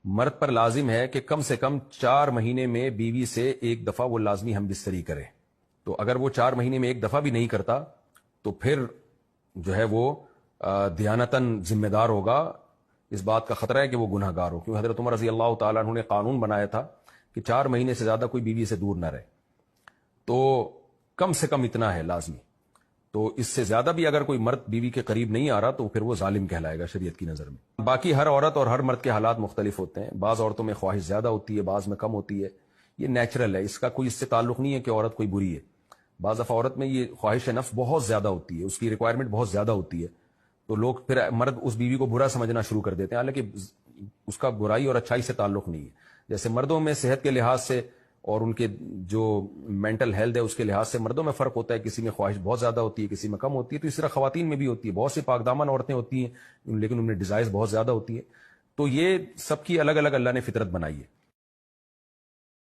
مرد پر لازم ہے کہ کم سے کم 4 مہینے میں بیوی سے ایک دفعہ وہ لازمی ہم بستری کرے. تو اگر وہ 4 مہینے میں ایک دفعہ بھی نہیں کرتا تو پھر جو ہے وہ دیانتاً ذمہ دار ہوگا. اس بات کا خطرہ ہے کہ وہ گناہ گار ہو، کیونکہ حضرت عمر رضی اللہ تعالیٰ عنہ نے قانون بنایا تھا کہ 4 مہینے سے زیادہ کوئی بیوی سے دور نہ رہے. تو کم سے کم اتنا ہے لازمی. تو اس سے زیادہ بھی اگر کوئی مرد بیوی کے قریب نہیں آ رہا تو پھر وہ ظالم کہلائے گا شریعت کی نظر میں. باقی ہر عورت اور ہر مرد کے حالات مختلف ہوتے ہیں. بعض عورتوں میں خواہش زیادہ ہوتی ہے، بعض میں کم ہوتی ہے. یہ نیچرل ہے، اس کا کوئی اس سے تعلق نہیں ہے کہ عورت کوئی بری ہے. بعض دفعہ عورت میں یہ خواہش نفس بہت زیادہ ہوتی ہے، اس کی ریکوائرمنٹ بہت زیادہ ہوتی ہے، تو لوگ پھر مرد اس بیوی کو برا سمجھنا شروع کر دیتے ہیں، حالانکہ اس کا برائی اور اچھائی سے تعلق نہیں ہے. جیسے مردوں میں صحت کے لحاظ سے اور ان کے جو مینٹل ہیلتھ ہے اس کے لحاظ سے مردوں میں فرق ہوتا ہے، کسی میں خواہش بہت زیادہ ہوتی ہے، کسی میں کم ہوتی ہے. تو اس طرح خواتین میں بھی ہوتی ہے. بہت سی پاک دامن عورتیں ہوتی ہیں لیکن ان میں ڈیزائرز بہت زیادہ ہوتی ہے. تو یہ سب کی الگ الگ اللہ نے فطرت بنائی ہے.